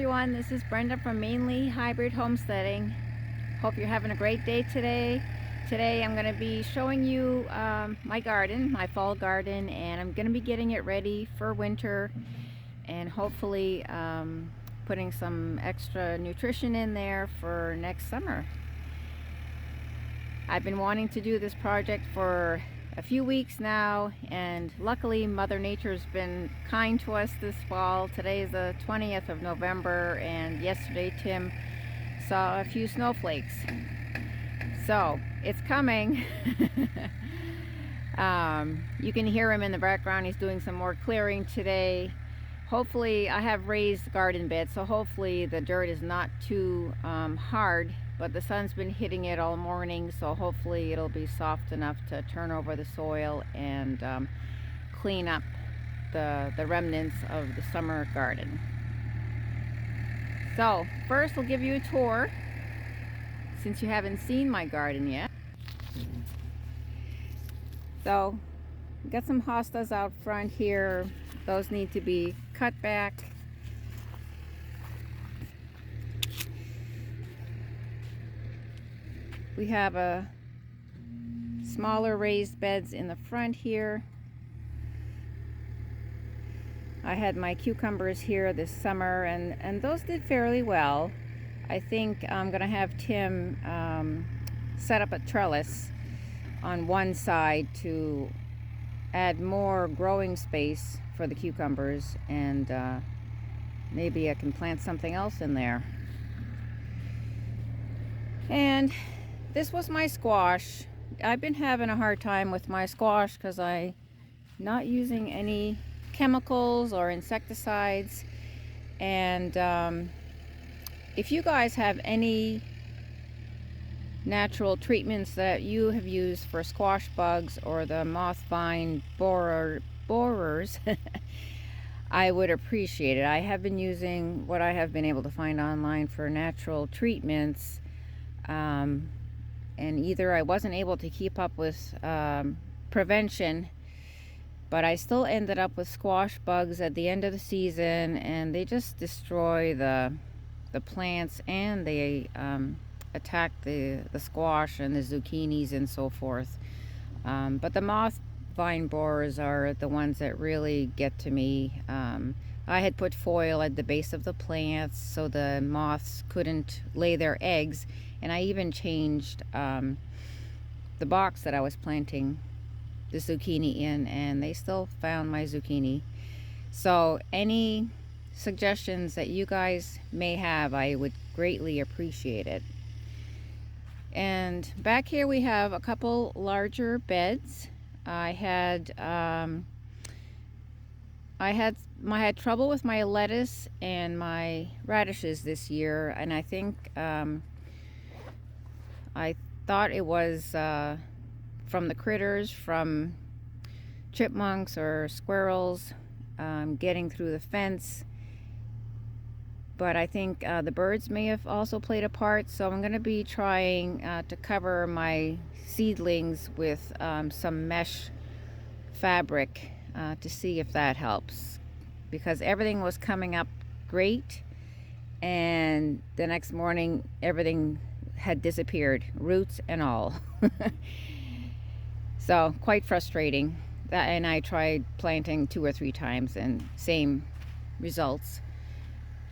everyone, this is Brenda from Mainly Hybrid Homesteading. Hope you're having a great day today. Today I'm going to be showing you my garden, my fall garden, and I'm going to be getting it ready for winter and hopefully putting some extra nutrition in there for next summer. I've been wanting to do this project for a few weeks now, and luckily Mother Nature's been kind to us this fall. Today is the 20th of November, and yesterday Tim saw a few snowflakes. So it's coming. You can hear him in the background. He's doing some more clearing today. Hopefully, I have raised garden beds, so hopefully the dirt is not too hard, but the sun's been hitting it all morning, so hopefully it'll be soft enough to turn over the soil and clean up the remnants of the summer garden. So first we'll give you a tour since you haven't seen my garden yet. So we've got some hostas out front here. Those need to be cut back. We have a smaller raised beds in the front here. I had my cucumbers here this summer, and those did fairly well. I think I'm gonna have Tim set up a trellis on one side to add more growing space for the cucumbers, and maybe I can plant something else in there. And this was my squash. I've been having a hard time with my squash because I'm not using any chemicals or insecticides. And if you guys have any natural treatments that you have used for squash bugs or the moth vine borers, I would appreciate it. I have been using what I have been able to find online for natural treatments. And either I wasn't able to keep up with prevention, but I still ended up with squash bugs at the end of the season, and they just destroy the plants, and they attack the squash and the zucchinis and so forth. But the moth vine borers are the ones that really get to me. I had put foil at the base of the plants so the moths couldn't lay their eggs, and I even changed the box that I was planting the zucchini in, and they still found my zucchini. So any suggestions that you guys may have, I would greatly appreciate it. And back here we have a couple larger beds. I had trouble with my lettuce and my radishes this year, and I think I thought it was from the critters, from chipmunks or squirrels getting through the fence. But I think the birds may have also played a part, so I'm going to be trying to cover my seedlings with some mesh fabric to see if that helps, because everything was coming up great, and the next morning everything had disappeared, roots and all. So quite frustrating. And I tried planting 2 or 3 times and same results.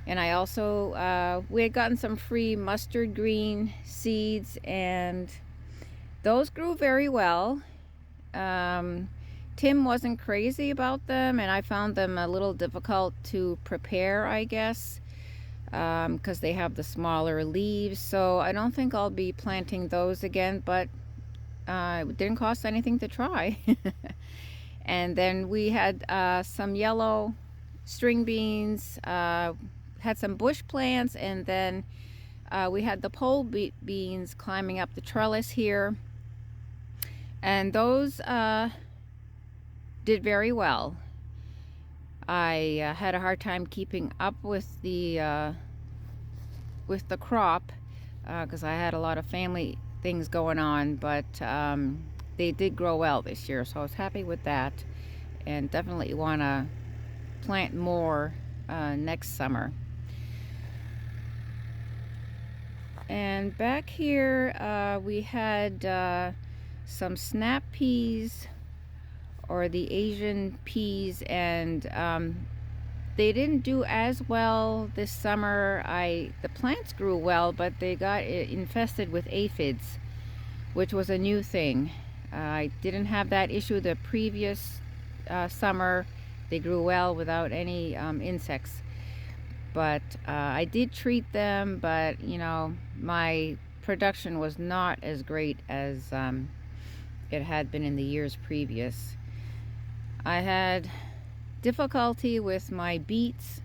And I also we had gotten some free mustard green seeds, and those grew very well. Tim wasn't crazy about them, and I found them a little difficult to prepare, I guess, because they have the smaller leaves. So I don't think I'll be planting those again, but it didn't cost anything to try. And then we had some yellow string beans, had some bush plants, and then we had the pole beans climbing up the trellis here, and those did very well. I had a hard time keeping up with the crop because I had a lot of family things going on, but they did grow well this year, so I was happy with that, and definitely want to plant more next summer. And back here we had some snap peas, or the Asian peas, and they didn't do as well this summer. The plants grew well, but they got infested with aphids, which was a new thing. I didn't have that issue the previous summer. They grew well without any insects. But I did treat them, but you know, my production was not as great as it had been in the years previous. I had difficulty with my beets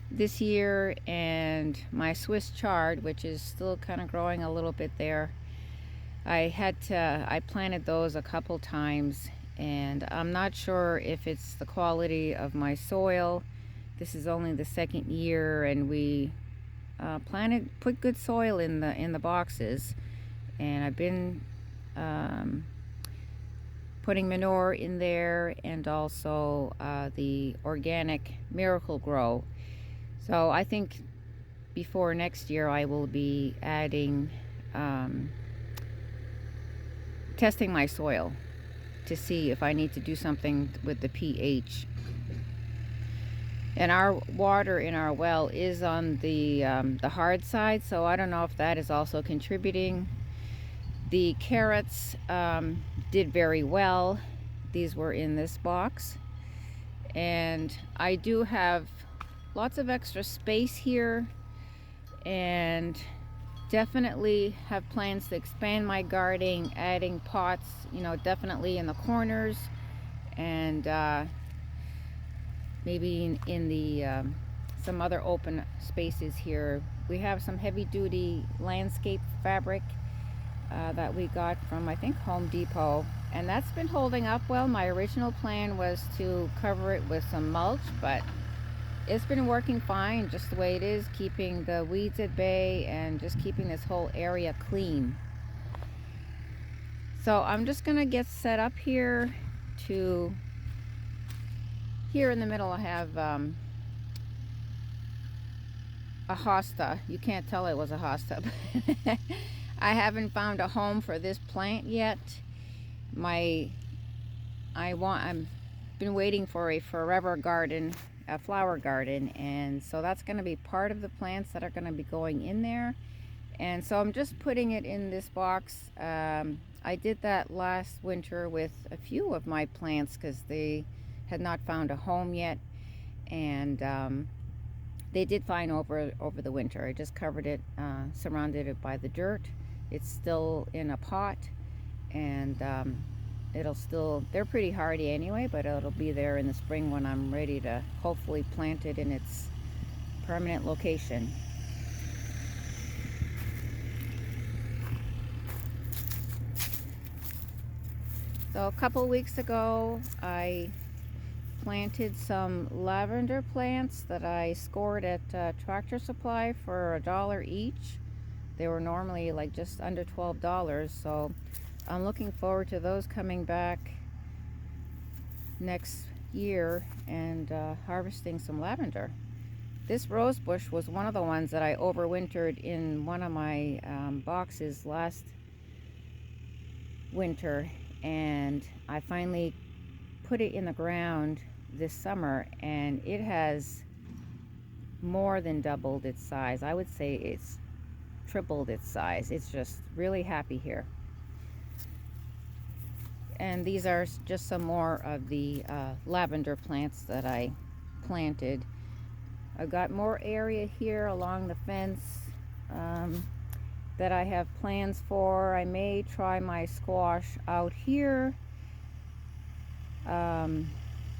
this year, and my Swiss chard, which is still kind of growing a little bit there. I planted those a couple times, and I'm not sure if it's the quality of my soil. This is only the second year, and we put good soil in the boxes, and I've been putting manure in there, and also the organic Miracle Grow. So I think before next year I will be adding testing my soil to see if I need to do something with the pH. And our water in our well is on the hard side, so I don't know if that is also contributing. The carrots did very well. These were in this box, and I do have lots of extra space here, and definitely have plans to expand my gardening, adding pots, you know, definitely in the corners, and maybe in the some other open spaces here. We have some heavy-duty landscape fabric that we got from, I think, Home Depot, and that's been holding up well. My original plan was to cover it with some mulch, but it's been working fine just the way it is, keeping the weeds at bay and just keeping this whole area clean. So I'm just gonna get set up here. Here in the middle I have a hosta. You can't tell it was a hosta. I haven't found a home for this plant yet. I've been waiting for a forever garden, a flower garden, and so that's going to be part of the plants that are going to be going in there. And so I'm just putting it in this box. I did that last winter with a few of my plants because they had not found a home yet, and they did fine over the winter. I just covered it, surrounded it by the dirt. It's still in a pot, and they're pretty hardy anyway, but it'll be there in the spring when I'm ready to hopefully plant it in its permanent location. So a couple weeks ago I planted some lavender plants that I scored at Tractor Supply for $1 each. They were normally like just under $12, so I'm looking forward to those coming back next year and harvesting some lavender. This rose bush was one of the ones that I overwintered in one of my boxes last winter, and I finally put it in the ground this summer, and it has more than doubled its size. I would say it's tripled its size. It's just really happy here. And these are just some more of the lavender plants that I planted. I've got more area here along the fence that I have plans for. I may try my squash out here.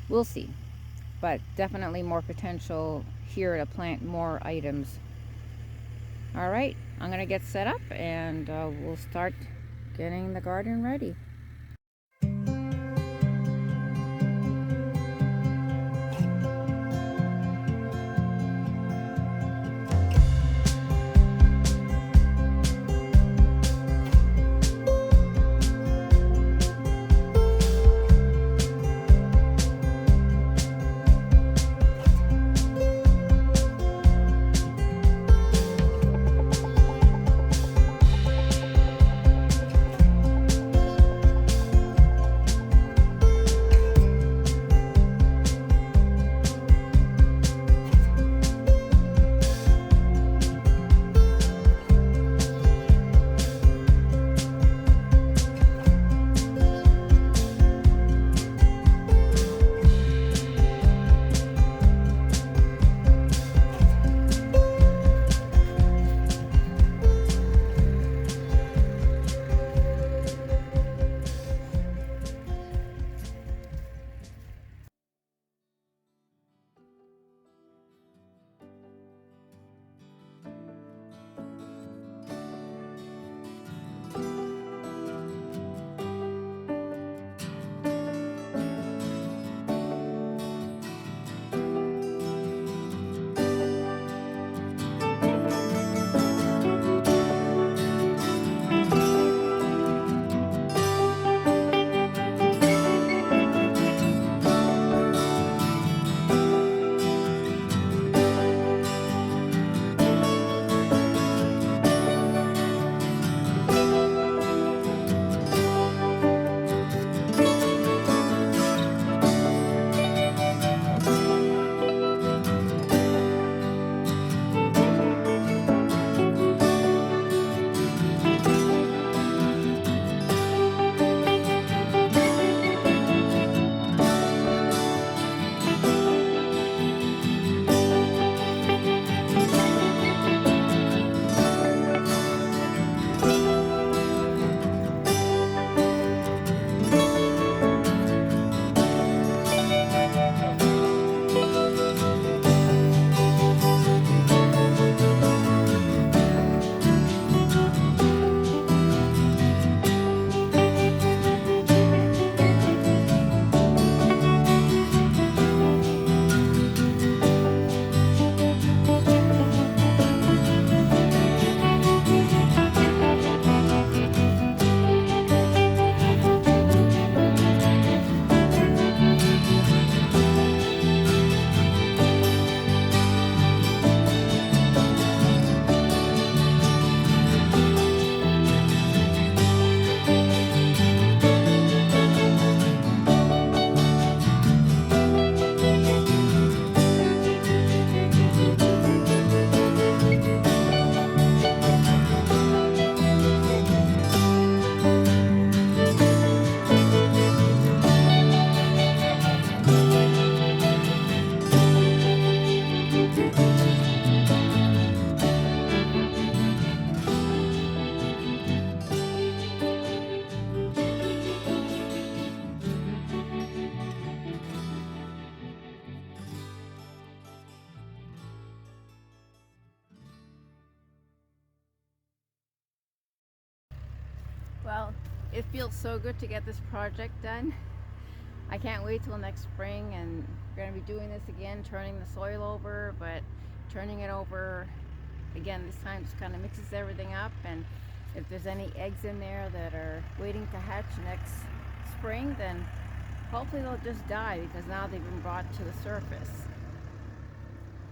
We'll see, but definitely more potential here to plant more items. All right, I'm gonna get set up, and we'll start getting the garden ready. Well, it feels so good to get this project done. I can't wait till next spring, and we're going to be doing this again, turning the soil over, but turning it over again this time just kind of mixes everything up, and if there's any eggs in there that are waiting to hatch next spring, then hopefully they'll just die because now they've been brought to the surface.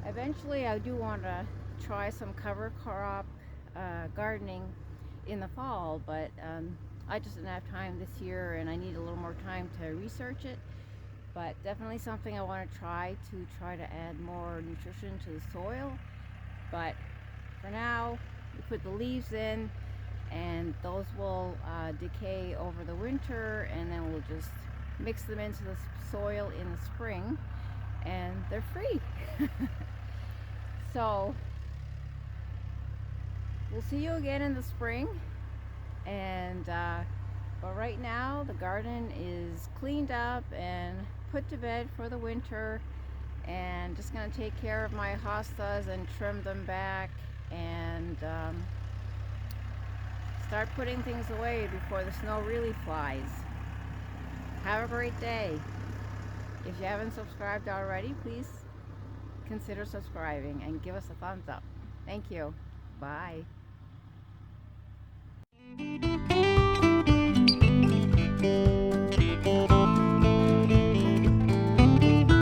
Eventually I do want to try some cover crop gardening in the fall, but I just didn't have time this year, and I need a little more time to research it. But definitely something I want to try to add more nutrition to the soil. But for now, we put the leaves in, and those will decay over the winter, and then we'll just mix them into the soil in the spring, and they're free. So we'll see you again in the spring, and but right now the garden is cleaned up and put to bed for the winter, and just gonna take care of my hostas and trim them back, and start putting things away before the snow really flies. Have a great day. If you haven't subscribed already, please consider subscribing and give us a thumbs up. Thank you. Bye.